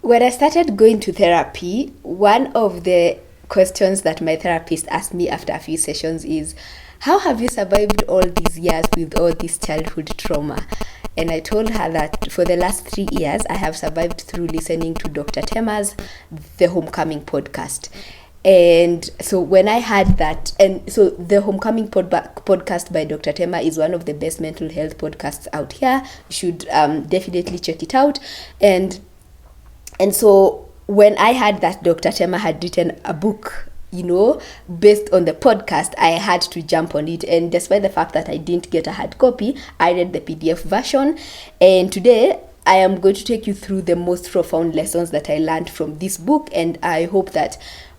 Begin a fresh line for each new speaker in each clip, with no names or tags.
When I started going to therapy, one of the questions that my therapist asked me after a few sessions is, how have you survived all these years with all this childhood trauma? And I told her that for the last 3 years, I have survived through listening to Dr. Thema's The Homecoming podcast. And so when I had that, and so the Homecoming podcast by Dr. Thema is one of the best mental health podcasts out here. You should definitely check it out. And so when I had that Dr. Thema had written a book, based on the podcast, I had to jump on it. And despite the fact that I didn't get a hard copy, I read the PDF version. And today, I am going to take you through the most profound lessons that I learned from this book. And I hope that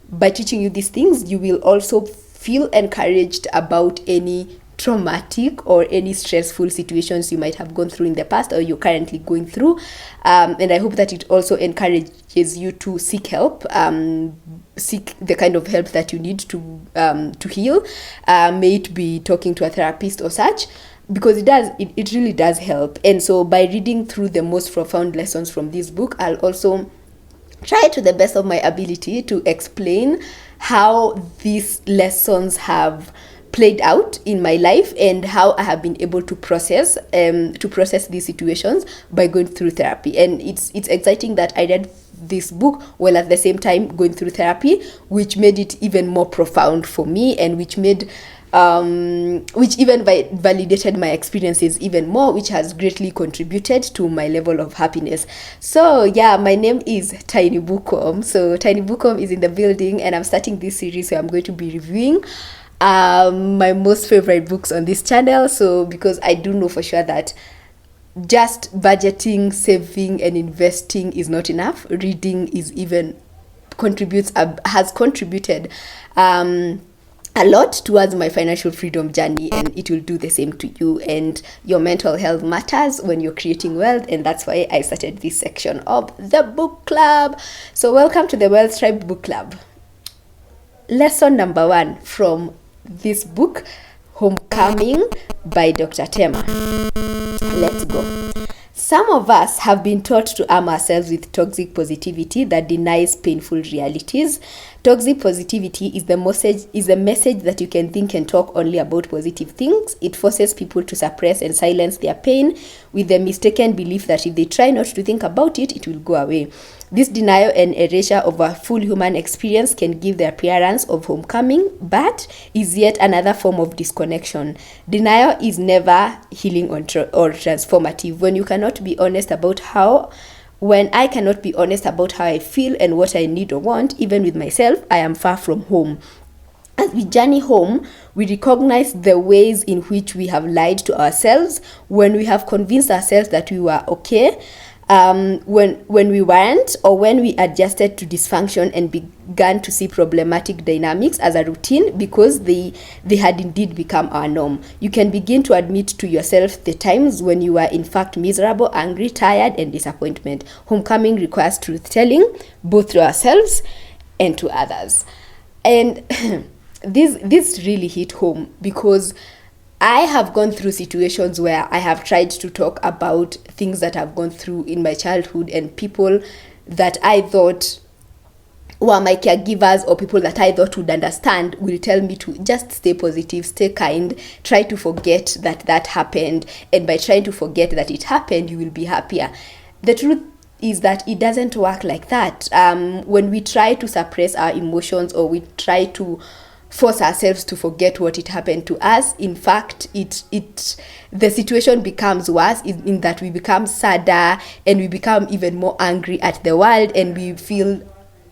by teaching you these things, you will also feel encouraged about any traumatic or any stressful situations you might have gone through in the past or you're currently going through. And I hope that it also encourages you to seek help, seek the kind of help that you need to heal. May it be talking to a therapist or such, because it really does help. And so by reading through the most profound lessons from this book, I'll also try to the best of my ability to explain how these lessons have played out in my life and how I have been able to process these situations by going through therapy. And it's exciting that I read this book while at the same time going through therapy, which made it even more profound for me, and which even validated my experiences even more, which has greatly contributed to my level of happiness. So yeah, my name is Tiny Bookom. So Tiny Bookom is in the building, and I'm starting this series where I'm going to be reviewing my most favorite books on this channel. So because I do know for sure that just budgeting, saving, and investing is not enough, reading has contributed a lot towards my financial freedom journey, and it will do the same to you. And your mental health matters when you're creating wealth, and that's why I started this section of the book club. So welcome to the Wealth Tribe Book Club. Lesson number 1 from this book, Homecoming by Dr. Thema. Let's go. Some of us have been taught to arm ourselves with toxic positivity that denies painful realities. Toxic positivity is a message that you can think and talk only about positive things. It forces people to suppress and silence their pain with the mistaken belief that if they try not to think about it, it will go away. This denial and erasure of a full human experience can give the appearance of homecoming, but is yet another form of disconnection. Denial is never healing or transformative. When I cannot be honest about how I feel and what I need or want, even with myself, I am far from home. As we journey home, we recognize the ways in which we have lied to ourselves, when we have convinced ourselves that we were okay, when we weren't, or when we adjusted to dysfunction and began to see problematic dynamics as a routine because they had indeed become our norm. You can begin to admit to yourself the times when you were in fact miserable, angry, tired, and disappointment. Homecoming requires truth-telling, both to ourselves and to others. And this really hit home, because I have gone through situations where I have tried to talk about things that I've gone through in my childhood, and people that I thought were my caregivers or people that I thought would understand will tell me to just stay positive, stay kind, try to forget that happened, and by trying to forget that it happened, you will be happier. The truth is that it doesn't work like that. When we try to suppress our emotions, or we try to force ourselves to forget what it happened to us, in fact, the situation becomes worse in that we become sadder and we become even more angry at the world, and we feel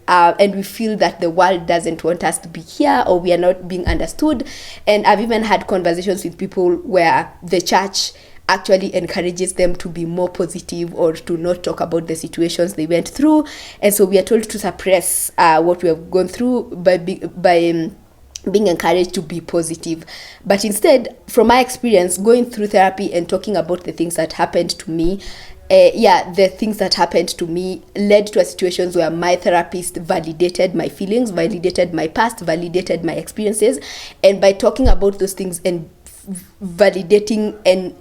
that the world doesn't want us to be here, or we are not being understood. And I've even had conversations with people where the church actually encourages them to be more positive or to not talk about the situations they went through, and so we are told to suppress what we have gone through by being encouraged to be positive. But instead, from my experience, going through therapy and talking about the things that happened to me, the things that happened to me led to situations where my therapist validated my feelings, validated my past, validated my experiences. And by talking about those things and validating and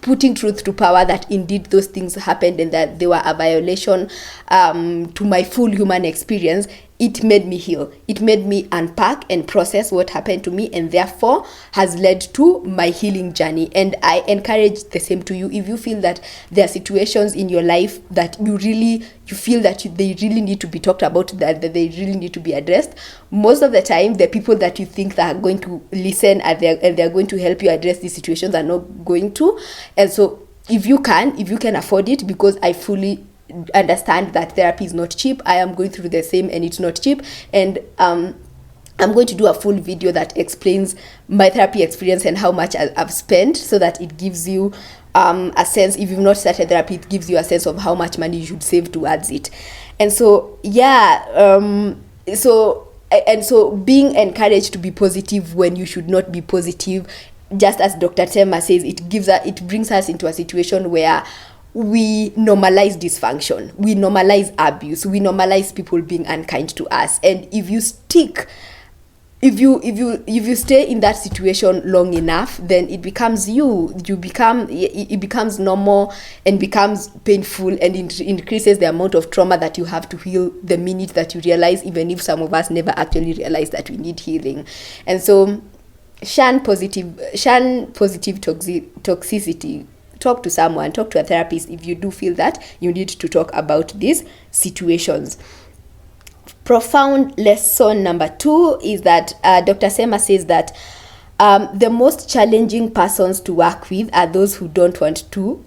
putting truth to power that indeed those things happened and that they were a violation to my full human experience, it made me heal. It made me unpack and process what happened to me, and therefore has led to my healing journey. And I encourage the same to you. If you feel that there are situations in your life that you feel that they really need to be talked about, that they really need to be addressed, most of the time the people that you think that are going to listen and they're going to help you address these situations are not going to. And so if you can afford it, because I fully understand that therapy is not cheap. I am going through the same, and it's not cheap. And I'm going to do a full video that explains my therapy experience and how much I've spent, so that it gives you a sense. If you've not started therapy, it gives you a sense of how much money you should save towards it. And so so being encouraged to be positive when you should not be positive, just as Dr. Thema says, it brings us into a situation where we normalize dysfunction, we normalize abuse, we normalize people being unkind to us. And if you stay in that situation long enough, then it becomes it becomes normal and becomes painful, and it increases the amount of trauma that you have to heal the minute that you realize, even if some of us never actually realize that we need healing. And so shun positive toxicity. Talk to someone, talk to a therapist if you do feel that you need to talk about these situations. Profound lesson number 2 is that Dr. Thema says that the most challenging persons to work with are those who don't want to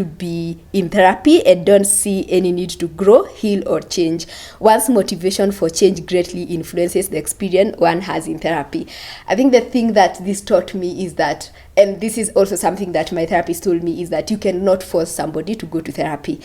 be in therapy and don't see any need to grow, heal, or change. One's motivation for change greatly influences the experience one has in therapy. I think the thing that this taught me is that, and this is also something that my therapist told me, is that you cannot force somebody to go to therapy.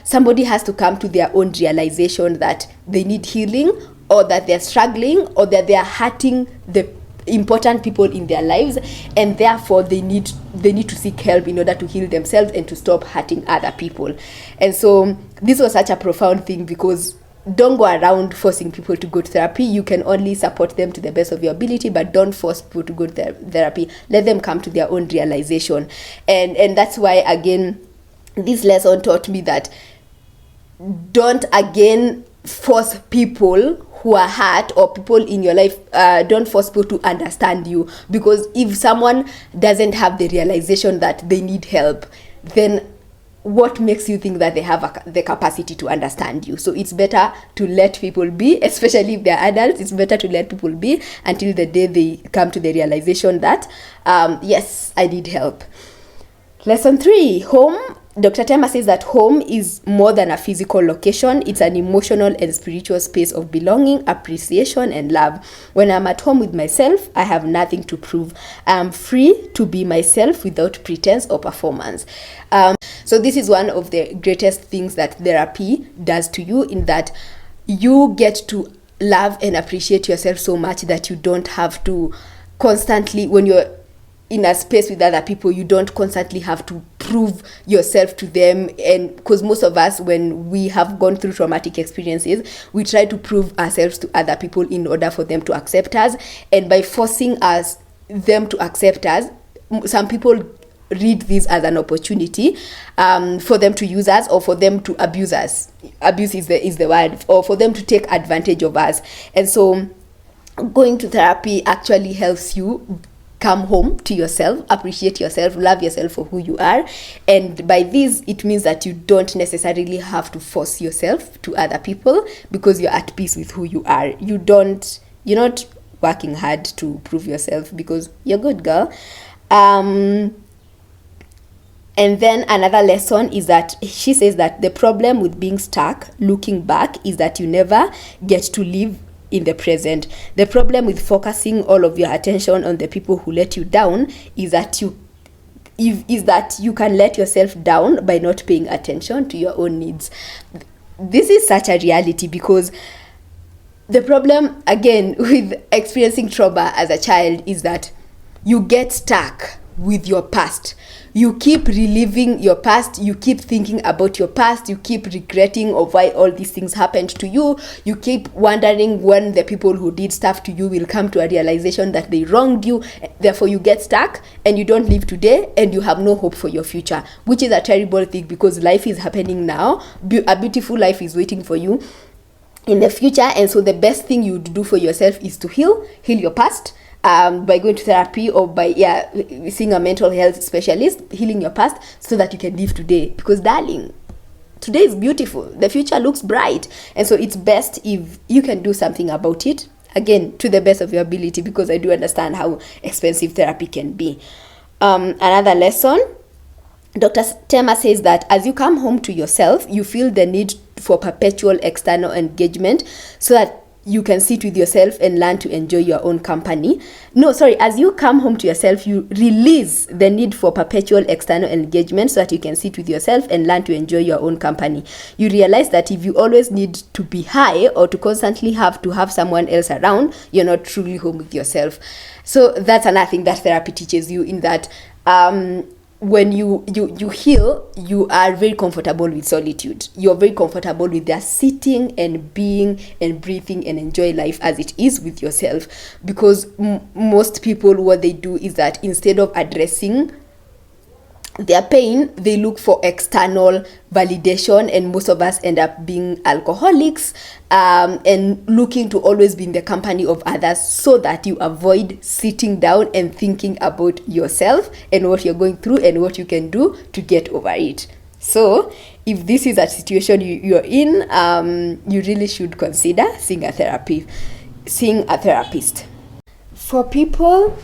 Somebody has to come to their own realization that they need healing, or that they're struggling, or that they're hurting the important people in their lives, and therefore they need to seek help in order to heal themselves and to stop hurting other people. And so this was such a profound thing, because don't go around forcing people to go to therapy. You can only support them to the best of your ability, but don't force people to go to therapy. Let them come to their own realization. And that's why, again, this lesson taught me that don't again force people who are hurt, or people in your life, don't force people to understand you, because if someone doesn't have the realization that they need help, then what makes you think that they have the capacity to understand you? So it's better to let people be, especially if they're adults. It's better to let people be until the day they come to the realization that yes, I need help. Lesson 3, home. Dr. Thema says that home is more than a physical location. It's an emotional and spiritual space of belonging, appreciation, and love. When I'm at home with myself, I have nothing to prove. I'm free to be myself without pretense or performance. So this is one of the greatest things that therapy does to you, in that you get to love and appreciate yourself so much that you don't have to constantly, when you're in a space with other people, you don't constantly have to prove yourself to them. And because most of us, when we have gone through traumatic experiences, we try to prove ourselves to other people in order for them to accept us. And by forcing them to accept us, some people read this as an opportunity for them to use us, or for them to abuse us. Abuse is the word, or for them to take advantage of us. And so going to therapy actually helps you come home to yourself, appreciate yourself, love yourself for who you are. And by this, it means that you don't necessarily have to force yourself to other people, because you're at peace with who you are. You're not working hard to prove yourself, because you're a good girl. And then another lesson is that she says that the problem with being stuck, looking back, is that you never get to live in the present. The problem with focusing all of your attention on the people who let you down is that you can let yourself down by not paying attention to your own needs. This is such a reality, because the problem, again, with experiencing trauma as a child is that you get stuck with your past. you keep reliving your past, you keep thinking about your past, you keep regretting of why all these things happened to you, you keep wondering when the people who did stuff to you will come to a realization that they wronged you. Therefore you get stuck and you don't live today and you have no hope for your future, which is a terrible thing, because life is happening now. A beautiful life is waiting for you in the future. And so the best thing you do for yourself is to heal your past, by going to therapy or by seeing a mental health specialist, healing your past so that you can live today. Because darling, today is beautiful, the future looks bright, and so it's best if you can do something about it, again to the best of your ability, because I do understand how expensive therapy can be. Another lesson, Dr. Thema says that as you come home to yourself, you feel the need for perpetual external engagement so that you can sit with yourself and learn to enjoy your own company. As you come home to yourself, you release the need for perpetual external engagement so that you can sit with yourself and learn to enjoy your own company. You realize that if you always need to be high or to constantly have to have someone else around, you're not truly home with yourself. So that's another thing that therapy teaches you, in that when you heal, you are very comfortable with solitude. You're very comfortable with just sitting and being and breathing and enjoy life as it is with yourself. Because most people, what they do is that instead of addressing their pain, they look for external validation, and most of us end up being alcoholics, and looking to always be in the company of others, so that you avoid sitting down and thinking about yourself and what you're going through and what you can do to get over it. So if this is a situation you're in, you really should consider seeing a therapist. For people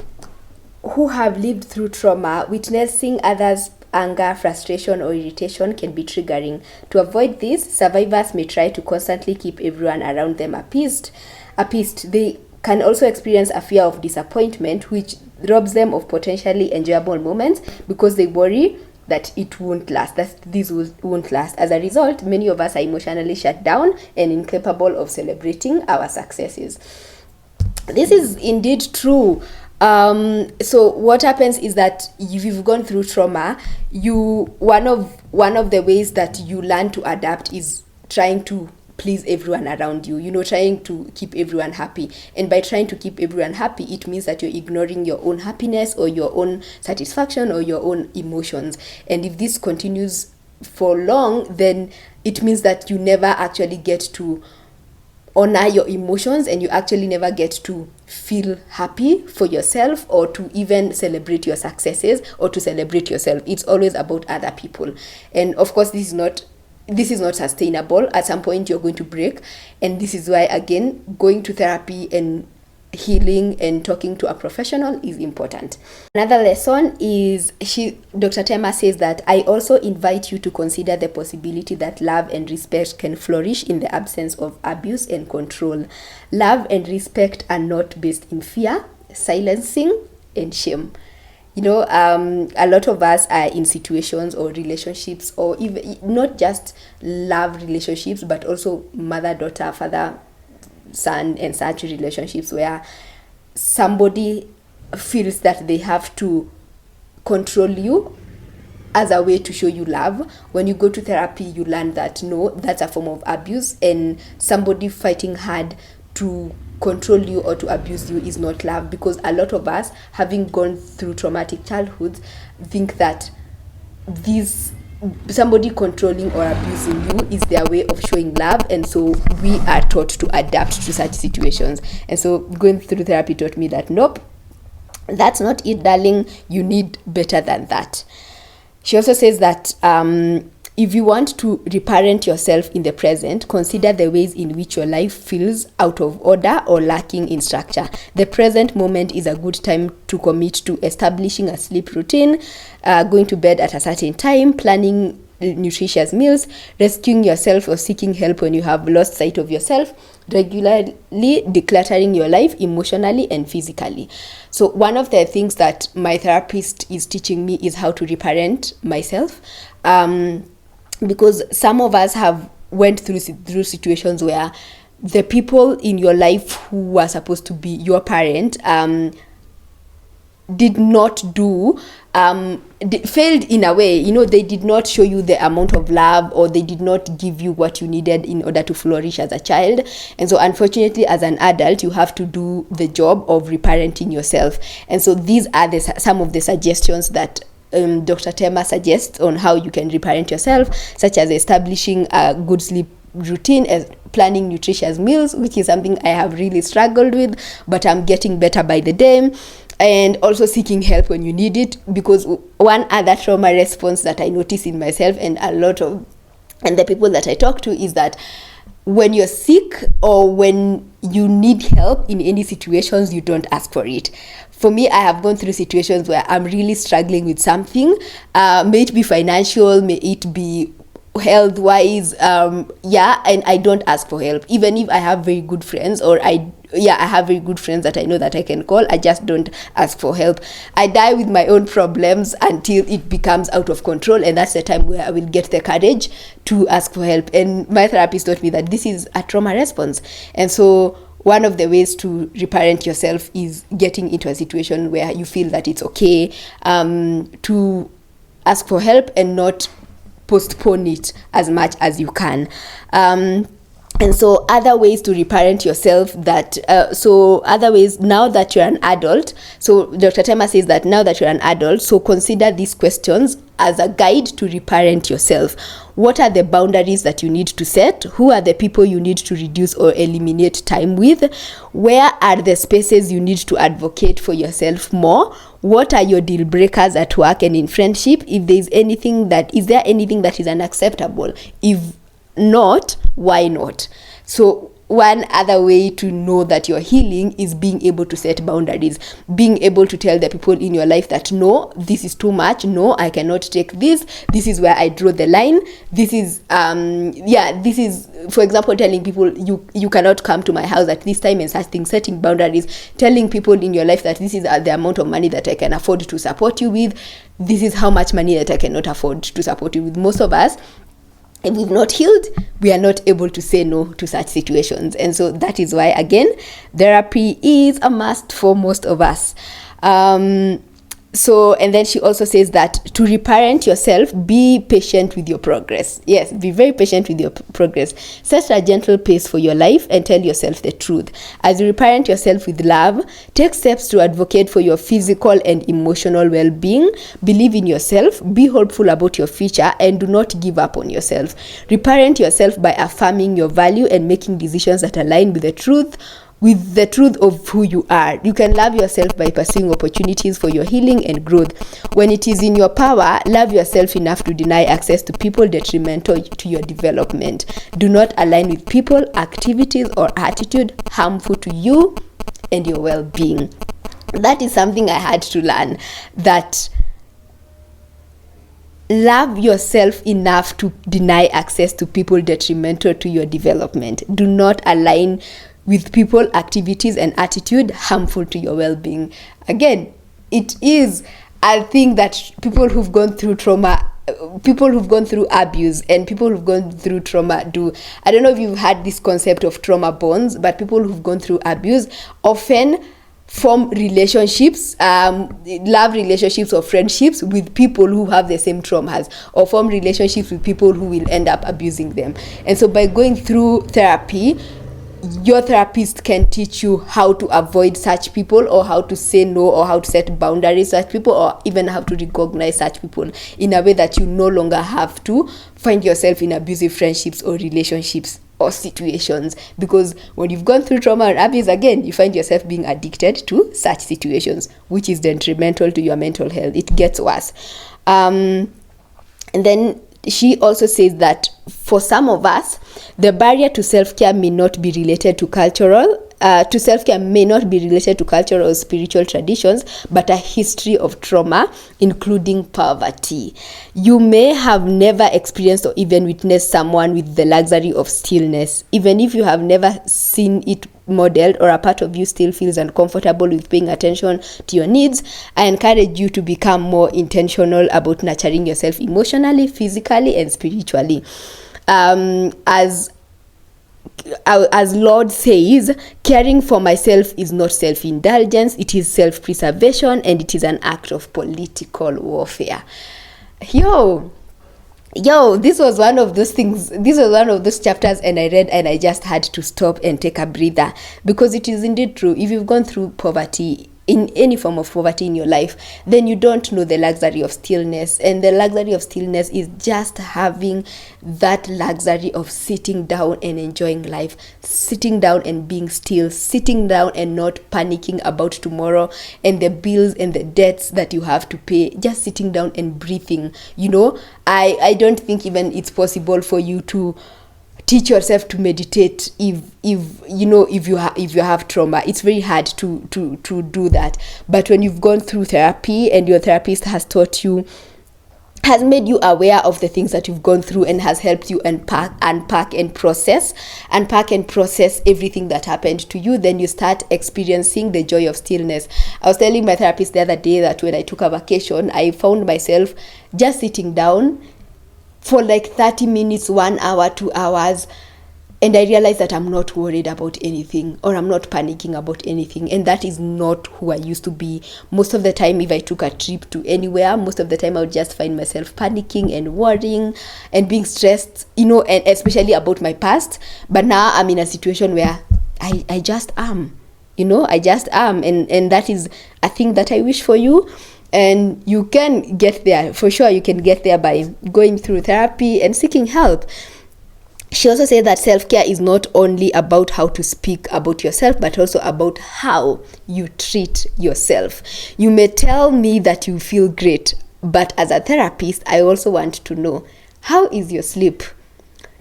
who have lived through trauma, witnessing others' anger, frustration, or irritation can be triggering. To avoid this, survivors may try to constantly keep everyone around them appeased. They can also experience a fear of disappointment, which robs them of potentially enjoyable moments because they worry that it won't last, that this won't last. As a result, many of us are emotionally shut down and incapable of celebrating our successes. This is indeed true. So what happens is that if you've gone through trauma, one of the ways that you learn to adapt is trying to please everyone around you, trying to keep everyone happy. And by trying to keep everyone happy, it means that you're ignoring your own happiness or your own satisfaction or your own emotions. And if this continues for long, then it means that you never actually get to honor your emotions, and you actually never get to feel happy for yourself or to even celebrate your successes or to celebrate yourself. It's always about other people. And of course, this is not sustainable. At some point you're going to break, and this is why, again, going to therapy and healing and talking to a professional is important. Another lesson is Dr. Thema says that I also invite you to consider the possibility that love and respect can flourish in the absence of abuse and control. Love and respect are not based in fear, silencing, and shame. A lot of us are in situations or relationships, or even not just love relationships, but also mother-daughter, father-son and such relationships, where somebody feels that they have to control you as a way to show you love. When you go to therapy, you learn that no, that's a form of abuse, and somebody fighting hard to control you or to abuse you is not love. Because a lot of us, having gone through traumatic childhoods, think that somebody controlling or abusing you is their way of showing love, and so we are taught to adapt to such situations. And so going through therapy taught me that nope, that's not it, darling, you need better than that. She also says that if you want to reparent yourself in the present, consider the ways in which your life feels out of order or lacking in structure. The present moment is a good time to commit to establishing a sleep routine, going to bed at a certain time, planning nutritious meals, rescuing yourself or seeking help when you have lost sight of yourself, regularly decluttering your life emotionally and physically. So one of the things that my therapist is teaching me is how to reparent myself. Because some of us have went through situations where the people in your life who were supposed to be your parent did not do, failed in a way. They did not show you the amount of love, or they did not give you what you needed in order to flourish as a child. And so unfortunately, as an adult, you have to do the job of reparenting yourself. And so these are some of the suggestions that Dr. Thema suggests on how you can reparent yourself, such as establishing a good sleep routine, as planning nutritious meals, which is something I have really struggled with, but I'm getting better by the day. And also seeking help when you need it, because one other trauma response that I notice in myself and the people that I talk to is that when you're sick or when you need help in any situations, you don't ask for it. For me, I have gone through situations where I'm really struggling with something, may it be financial, may it be health-wise, and I don't ask for help, even if I have very good friends, or I have very good friends that I know that I can call. I just don't ask for help. I die with my own problems until it becomes out of control, and that's the time where I will get the courage to ask for help. And my therapist taught me that this is a trauma response. And so one of the ways to reparent yourself is getting into a situation where you feel that it's okay to ask for help and not postpone it as much as you can. And so other ways to reparent yourself other ways, now that you're an adult, so Dr. Thema says that now that you're an adult, so consider these questions as a guide to reparent yourself. What are the boundaries that you need to set? Who are the people you need to reduce or eliminate time with? Where are the spaces you need to advocate for yourself more? What are your deal breakers at work and in friendship? Is there anything that is unacceptable? If not, why not? So one other way to know that you're healing is being able to set boundaries, being able to tell the people in your life that no, this is too much, no, I cannot take this is where I draw the line. This is for example, telling people you cannot come to my house at this time and such things, setting boundaries, telling people in your life that this is the amount of money that I can afford to support you with, this is how much money that I cannot afford to support you with. Most of us, if we've not healed, we are not able to say no to such situations. And so that is why, again, therapy is a must for most of us. And then she also says that to reparent yourself, be patient with your progress. Yes, be very patient with your progress. Set a gentle pace for your life and tell yourself the truth. As you reparent yourself with love, take steps to advocate for your physical and emotional well-being. Believe in yourself, be hopeful about your future, and do not give up on yourself. Reparent yourself by affirming your value and making decisions that align with the truth of who you are. You can love yourself by pursuing opportunities for your healing and growth. When it is in your power, love yourself enough to deny access to people detrimental to your development. Do not align with people, activities, or attitude harmful to you and your well-being. That is something I had to learn, that love yourself enough to deny access to people detrimental to your development. Do not align with people, activities, and attitude harmful to your well-being. Again, it is, I think that people who've gone through trauma, people who've gone through abuse, and people who've gone through trauma I don't know if you've had this concept of trauma bonds, but people who've gone through abuse often form relationships, love relationships or friendships with people who have the same traumas, or form relationships with people who will end up abusing them. And so by going through therapy, your therapist can teach you how to avoid such people, or how to say no, or how to set boundaries with such people, or even how to recognize such people in a way that you no longer have to find yourself in abusive friendships or relationships or situations. Because when you've gone through trauma and abuse, again, you find yourself being addicted to such situations, which is detrimental to your mental health. It gets worse. And then she also says that for some of us, the barrier to self-care may not be related to cultural or spiritual traditions, but a history of trauma, including poverty. You may have never experienced or even witnessed someone with the luxury of stillness. Even if you have never seen it modeled, or a part of you still feels uncomfortable with paying attention to your needs, I encourage you to become more intentional about nurturing yourself emotionally, physically, and spiritually. As as Lord says, caring for myself is not self-indulgence, it is self-preservation, and it is an act of political warfare. This was one of those things, this was one of those chapters, and I read and I just had to stop and take a breather, because it is indeed true. If you've gone through poverty, in any form of poverty in your life, then you don't know the luxury of stillness. And the luxury of stillness is just having that luxury of sitting down and enjoying life, sitting down and being still, sitting down and not panicking about tomorrow and the bills and the debts that you have to pay, just sitting down and breathing. I don't think even it's possible for you to teach yourself to meditate if you have trauma. It's very hard to do that. But when you've gone through therapy and your therapist has made you aware of the things that you've gone through and has helped you unpack and process everything that happened to you, then you start experiencing the joy of stillness. I was telling my therapist the other day that when I took a vacation, I found myself just sitting down for like 30 minutes, 1 hour, 2 hours, and I realized that I'm not worried about anything, or I'm not panicking about anything. And that is not who I used to be. Most of the time, if I took a trip to anywhere, most of the time I would just find myself panicking and worrying and being stressed, and especially about my past. But now I'm in a situation where I just am, I just am. And that is a thing that I wish for you. And you can get there, for sure you can get there by going through therapy and seeking help. She also said that self-care is not only about how to speak about yourself, but also about how you treat yourself. You may tell me that you feel great, but as a therapist, I also want to know, how is your sleep?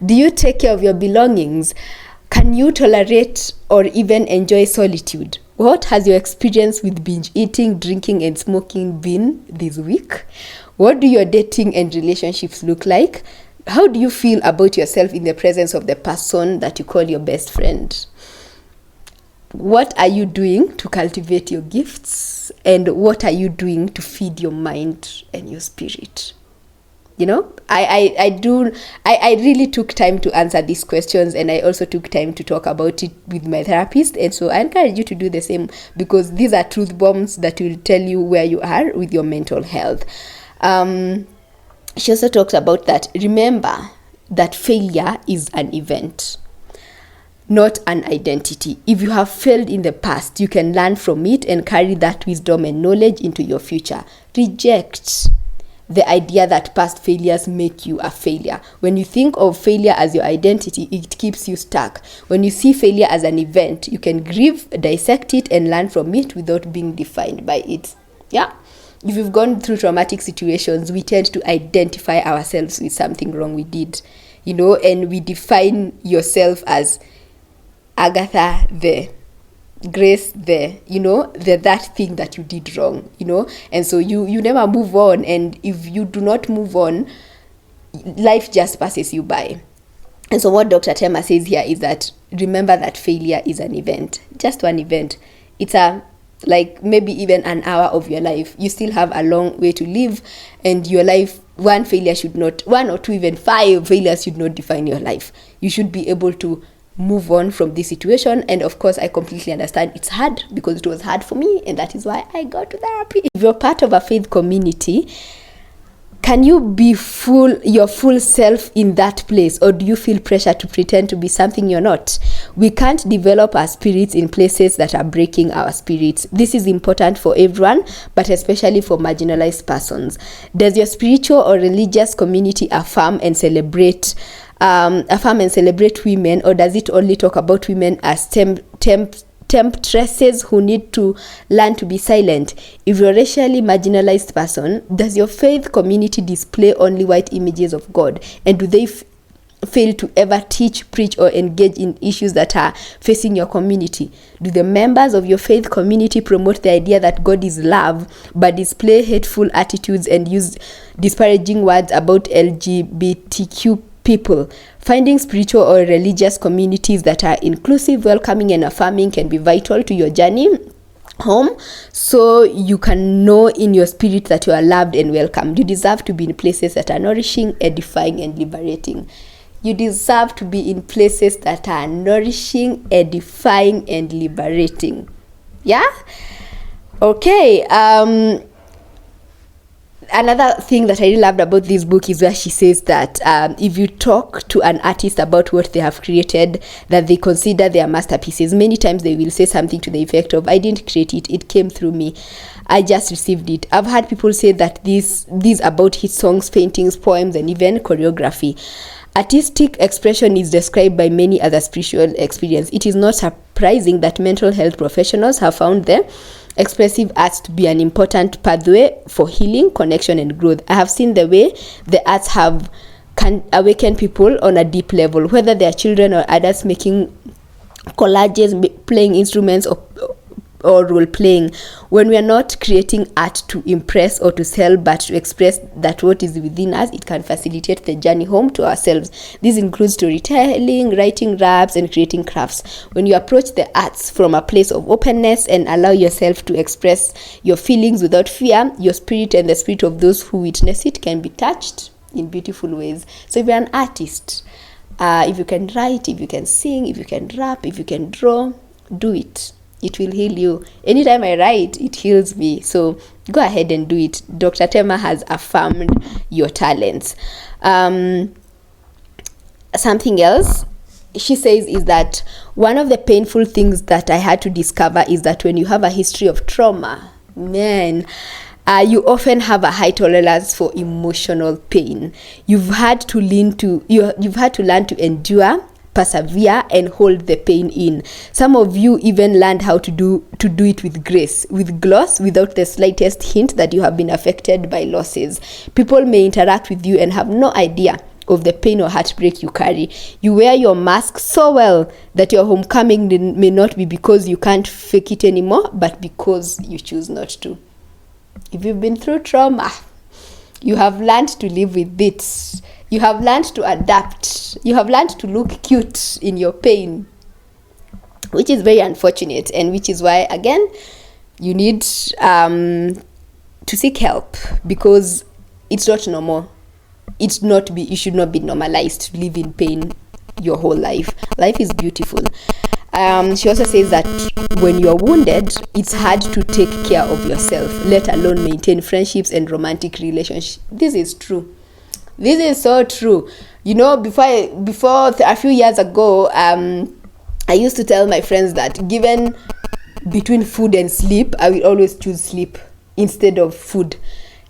Do you take care of your belongings? Can you tolerate or even enjoy solitude? What has your experience with binge eating, drinking, and smoking been this week? What do your dating and relationships look like? How do you feel about yourself in the presence of the person that you call your best friend? What are you doing to cultivate your gifts? And what are you doing to feed your mind and your spirit? I really took time to answer these questions, and I also took time to talk about it with my therapist. And so I encourage you to do the same, because these are truth bombs that will tell you where you are with your mental health. She also talks about that. Remember that failure is an event, not an identity. If you have failed in the past, you can learn from it and carry that wisdom and knowledge into your future. Reject the idea that past failures make you a failure. When you think of failure as your identity, it keeps you stuck. When you see failure as an event, you can grieve, dissect it, and learn from it without being defined by it. Yeah. If you've gone through traumatic situations, we tend to identify ourselves with something wrong we did, and we define yourself as Agatha the Grace that thing that you did wrong, and so you never move on. And if you do not move on, life just passes you by. And so what Dr. Thema says here is that remember that failure is an event, just one event. It's maybe even an hour of your life. You still have a long way to live, and your life, one or two, even 5 failures should not define your life. You should be able to move on from this situation. And of course, I completely understand it's hard, because it was hard for me, and that is why I got to therapy. If you're part of a faith community, can you be your full self in that place, or do you feel pressure to pretend to be something you're not? We can't develop our spirits in places that are breaking our spirits. This is important for everyone, but especially for marginalized persons. Does your spiritual or religious community affirm and celebrate women, or does it only talk about women as temptresses who need to learn to be silent? If you're a racially marginalized person, does your faith community display only white images of God? And do they fail to ever teach, preach, or engage in issues that are facing your community? Do the members of your faith community promote the idea that God is love, but display hateful attitudes and use disparaging words about LGBTQ people? Finding spiritual or religious communities that are inclusive, welcoming, and affirming can be vital to your journey home, so you can know in your spirit that you are loved and welcomed. You deserve to be in places that are nourishing, edifying, and liberating. You deserve to be in places that are nourishing, edifying, and liberating. Yeah? Okay. Another thing that I really loved about this book is where she says that if you talk to an artist about what they have created, that they consider their masterpieces, many times they will say something to the effect of, I didn't create it, it came through me, I just received it. I've had people say that these about his songs, paintings, poems, and even choreography. Artistic expression is described by many as a spiritual experience. It is not surprising that mental health professionals have found the expressive arts to be an important pathway for healing, connection, and growth. I have seen the way the arts can awaken people on a deep level, whether they are children or adults making collages, playing instruments, or role playing. When we are not creating art to impress or to sell, but to express that what is within us, it can facilitate the journey home to ourselves. This includes storytelling, writing raps, and creating crafts. When you approach the arts from a place of openness and allow yourself to express your feelings without fear, your spirit and the spirit of those who witness it can be touched in beautiful ways. So if you're an artist, if you can write, if you can sing, if you can rap, if you can draw, do it. It will heal you. Anytime I write, it heals me. So go ahead and do it. Dr. Thema has affirmed your talents. Something else she says is that one of the painful things that I had to discover is that when you have a history of trauma, you often have a high tolerance for emotional pain. You've had to learn to endure, persevere, and hold the pain in. Some of you even learned how to do it with grace, with gloss, without the slightest hint that you have been affected by losses. People may interact with you and have no idea of the pain or heartbreak you carry. You wear your mask so well that your homecoming may not be because you can't fake it anymore, but because you choose not to. If you've been through trauma, you have learned to live with it. You have learned to adapt. You have learned to look cute in your pain, which is very unfortunate, and which is why, again, you need to seek help, because it's not normal. It should not be normalized to live in pain your whole life. Life is beautiful. She also says that when you're wounded, it's hard to take care of yourself, let alone maintain friendships and romantic relationships. This is true. This is so true. You know, before a few years ago, I used to tell my friends that given between food and sleep, I will always choose sleep instead of food.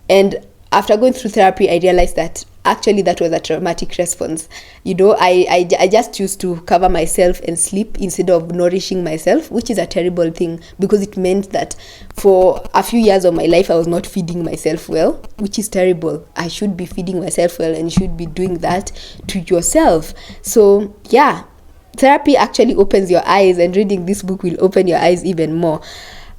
And after going through therapy, I realized that actually that was a traumatic response. You know, I just choose to cover myself and sleep instead of nourishing myself, which is a terrible thing, because it meant that for a few years of my life, I was not feeding myself well, which is terrible. I should be feeding myself well, and you should be doing that to yourself. So yeah, therapy actually opens your eyes, and reading this book will open your eyes even more.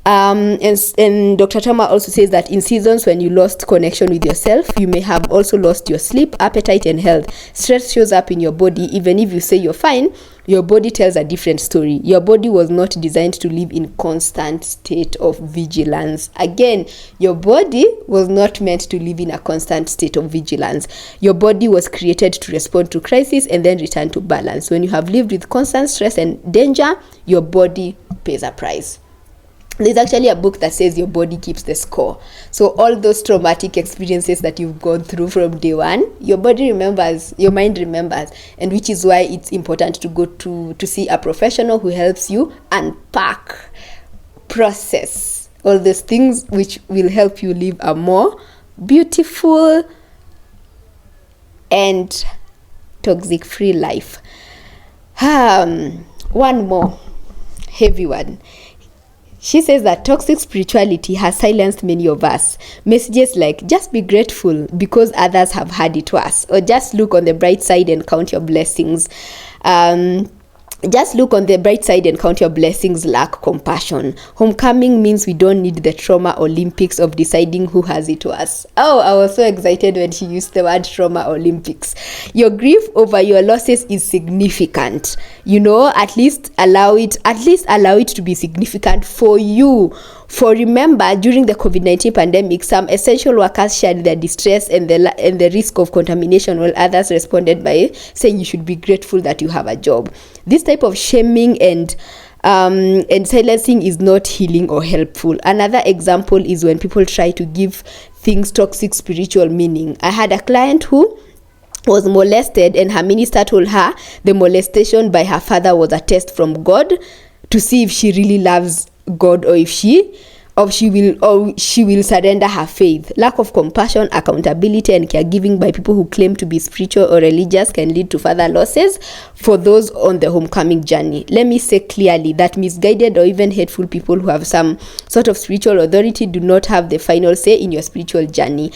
And Dr. Thema also says that in seasons when you lost connection with yourself, you may have also lost your sleep, appetite, and health. Stress shows up in your body. Even if you say you're fine, your body tells a different story. Your body was not designed to live in constant state of vigilance. Again, your body was not meant to live in a constant state of vigilance. Your body was created to respond to crisis and then return to balance. When you have lived with constant stress and danger, your body pays a price. There's actually a book that says your body keeps the score. So all those traumatic experiences that you've gone through from day one, your body remembers, your mind remembers, and which is why it's important to go to see a professional who helps you unpack, process all those things, which will help you live a more beautiful and toxic-free life. One more heavy one. She says that toxic spirituality has silenced many of us. Messages like, just be grateful because others have had it worse, or just look on the bright side and count your blessings. Just look on the bright side and count your blessings lack compassion. Homecoming means we don't need the trauma Olympics of deciding who has it worse. Oh, I was so excited when she used the word trauma Olympics. Your grief over your losses is significant. You know, at least allow it to be significant for you. For remember, during the COVID-19 pandemic, some essential workers shared their distress and the risk of contamination, while others responded by saying you should be grateful that you have a job. This type of shaming and silencing is not healing or helpful. Another example is when people try to give things toxic spiritual meaning. I had a client who was molested, and her minister told her the molestation by her father was a test from God to see if she really loves God, or if she will surrender her faith. Lack of compassion, accountability, and caregiving by people who claim to be spiritual or religious can lead to further losses for those on the homecoming journey. Let me say clearly that misguided or even hateful people who have some sort of spiritual authority do not have the final say in your spiritual journey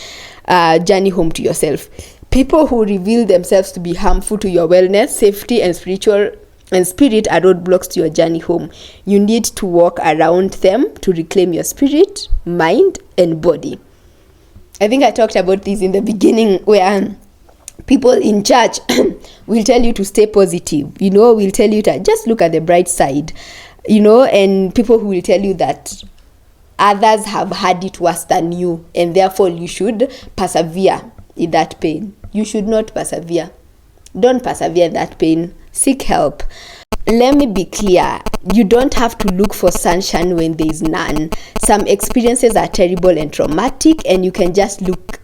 home to yourself. People who reveal themselves to be harmful to your wellness, safety, and spirit are roadblocks to your journey home. You need to walk around them to reclaim your spirit, mind, and body. I think I talked about this in the beginning, where people in church will tell you to stay positive, will tell you to just look at the bright side, and people who will tell you that others have had it worse than you, and therefore you should persevere in that pain. You should not persevere. Don't persevere in that pain. Seek help. Let me be clear. You don't have to look for sunshine when there is none. Some experiences are terrible and traumatic, and you can just look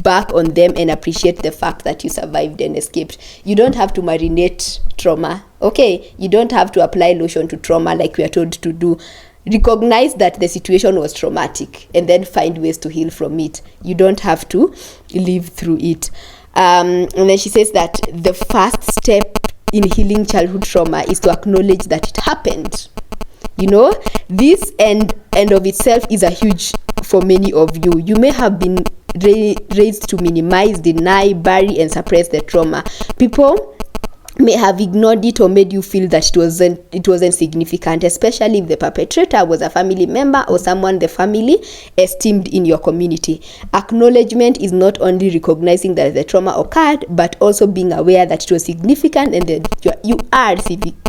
back on them and appreciate the fact that you survived and escaped. You don't have to marinate trauma, okay? You don't have to apply lotion to trauma like we are told to do. Recognize that the situation was traumatic and then find ways to heal from it. You don't have to live through it. And then she says that the first step in healing childhood trauma is to acknowledge that it happened. This end of itself is a huge for many of you. You may have been raised to minimize, deny, bury, and suppress the trauma. People may have ignored it or made you feel that it wasn't significant, especially if the perpetrator was a family member or someone the family esteemed in your community. Acknowledgement is not only recognizing that the trauma occurred, but also being aware that it was significant and that you are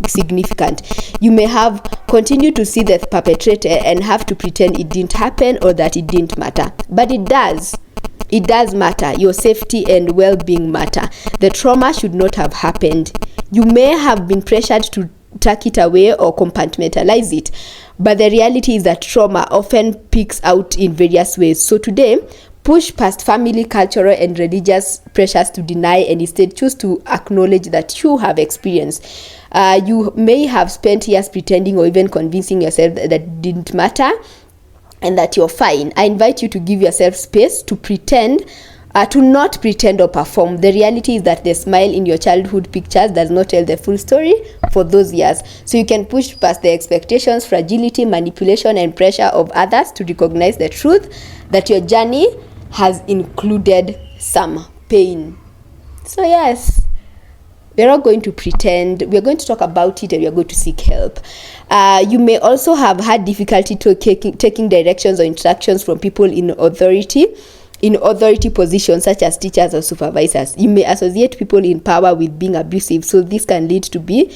significant. You may have continued to see the perpetrator and have to pretend it didn't happen or that it didn't matter, but it does. It does matter. Your safety and well-being matter. The trauma should not have happened. You may have been pressured to tuck it away or compartmentalize it, but the reality is that trauma often peaks out in various ways. So today, push past family, cultural, and religious pressures to deny, and instead choose to acknowledge that you have experienced. You may have spent years pretending or even convincing yourself that it didn't matter and that you're fine. I invite you to give yourself space to to not pretend or perform. The reality is that the smile in your childhood pictures does not tell the full story for those years. So you can push past the expectations, fragility, manipulation, and pressure of others to recognize the truth that your journey has included some pain. So yes, we're not going to pretend. We're going to talk about it, and we're going to seek help. You may also have had difficulty taking directions or instructions from people in authority positions such as teachers or supervisors. You may associate people in power with being abusive, so this can lead to be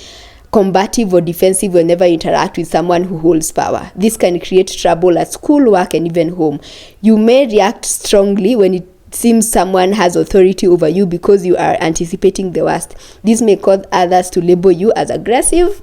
combative or defensive whenever you interact with someone who holds power. This can create trouble at school, work, and even home. You may react strongly when it seems someone has authority over you because you are anticipating the worst. This may cause others to label you as aggressive,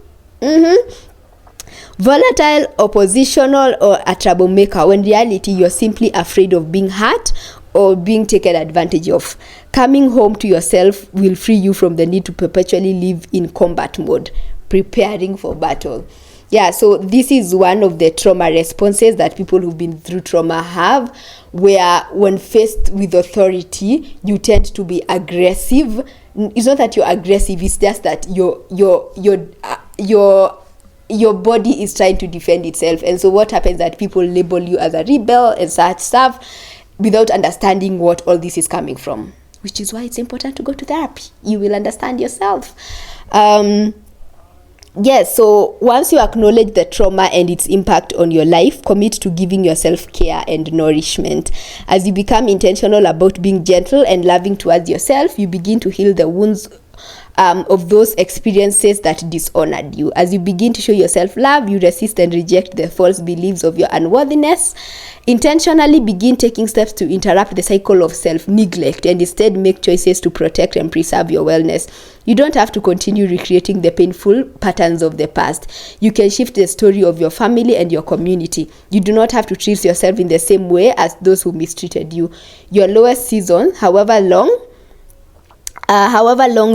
volatile, oppositional, or a troublemaker, when in reality you're simply afraid of being hurt or being taken advantage of. Coming home to yourself will free you from the need to perpetually live in combat mode, preparing for battle. Yeah, so this is one of the trauma responses that people who've been through trauma have, where when faced with authority, you tend to be aggressive. It's not that you're aggressive, it's just that your body is trying to defend itself. And so what happens is that people label you as a rebel and such stuff without understanding what all this is coming from, which is why it's important to go to therapy. You will understand yourself. Yes, so once you acknowledge the trauma and its impact on your life, commit to giving yourself care and nourishment. As you become intentional about being gentle and loving towards yourself, you begin to heal the wounds of those experiences that dishonored you. As you begin to show yourself love, you resist and reject the false beliefs of your unworthiness. Intentionally begin taking steps to interrupt the cycle of self-neglect and instead make choices to protect and preserve your wellness. You don't have to continue recreating the painful patterns of the past. You can shift the story of your family and your community. You do not have to treat yourself in the same way as those who mistreated you. Your lowest season, however long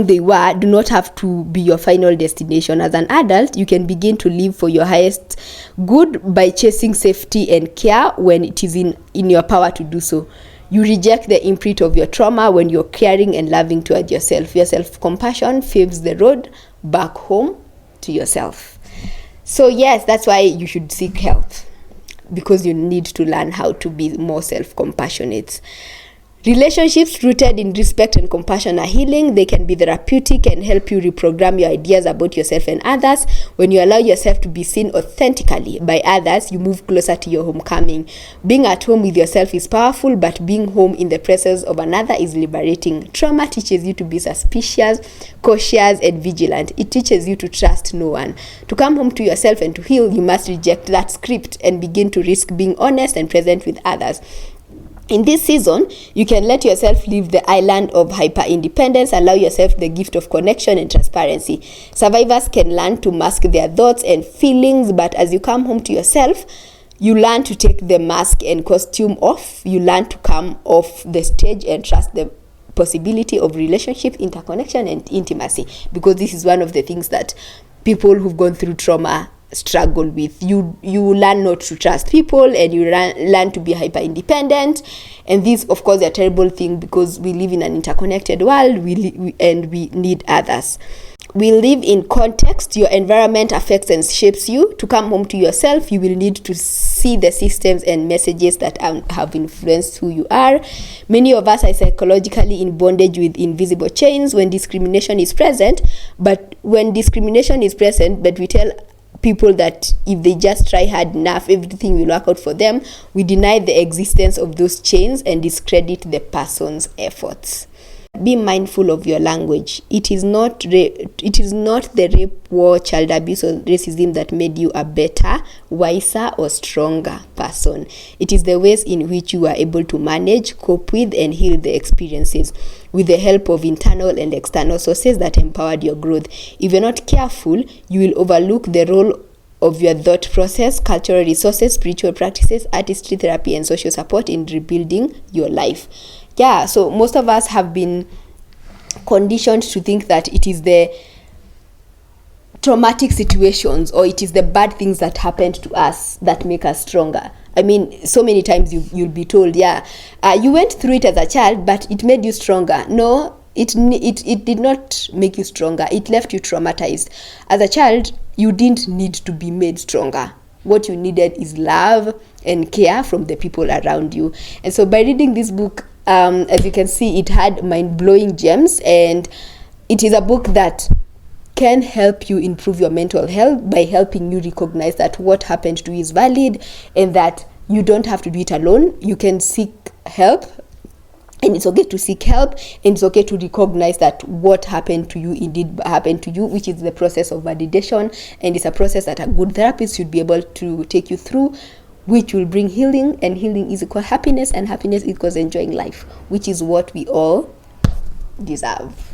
they were, do not have to be your final destination. As an adult, you can begin to live for your highest good by chasing safety and care when it is in your power to do so. You reject the imprint of your trauma when you're caring and loving toward yourself. Your self-compassion paves the road back home to yourself. So yes, that's why you should seek help, because you need to learn how to be more self-compassionate. Relationships rooted in respect and compassion are healing. They can be therapeutic and help you reprogram your ideas about yourself and others. When you allow yourself to be seen authentically by others, you move closer to your homecoming. Being at home with yourself is powerful, but being home in the presence of another is liberating. Trauma teaches you to be suspicious, cautious, and vigilant. It teaches you to trust no one. To come home to yourself and to heal, you must reject that script and begin to risk being honest and present with others. In this season, you can let yourself leave the island of hyper-independence, allow yourself the gift of connection and transparency. Survivors can learn to mask their thoughts and feelings, but as you come home to yourself, you learn to take the mask and costume off. You learn to come off the stage and trust the possibility of relationship, interconnection, and intimacy, because this is one of the things that people who've gone through trauma struggle with. You learn not to trust people, and you learn to be hyper independent, and this of course is a terrible thing, because we live in an interconnected world, and we need others. We live in context. Your environment affects and shapes you. To come home to yourself, you will need to see the systems and messages that have influenced who you are. Many of us are psychologically in bondage with invisible chains when discrimination is present, but we tell people that if they just try hard enough, everything will work out for them. We deny the existence of those chains and discredit the person's efforts. Be mindful of your language. It is not the rape, war, child abuse, or racism that made you a better, wiser, or stronger person. It is the ways in which you are able to manage, cope with, and heal the experiences with the help of internal and external sources that empowered your growth. If you're not careful, you will overlook the role of your thought process, cultural resources, spiritual practices, artistry, therapy, and social support in rebuilding your life. Yeah, so most of us have been conditioned to think that it is the traumatic situations or it is the bad things that happened to us that make us stronger. I mean, so many times you'll be told, you went through it as a child, but it made you stronger. No, it did not make you stronger. It left you traumatized. As a child, you didn't need to be made stronger. What you needed is love and care from the people around you. And so by reading this book, as you can see, it had mind-blowing gems, and it is a book that can help you improve your mental health by helping you recognize that what happened to you is valid and that you don't have to do it alone. You can seek help, and it's okay to seek help, and it's okay to recognize that what happened to you indeed happened to you, which is the process of validation, and it's a process that a good therapist should be able to take you through, which will bring healing, and healing is equal happiness, and happiness equals enjoying life, which is what we all deserve.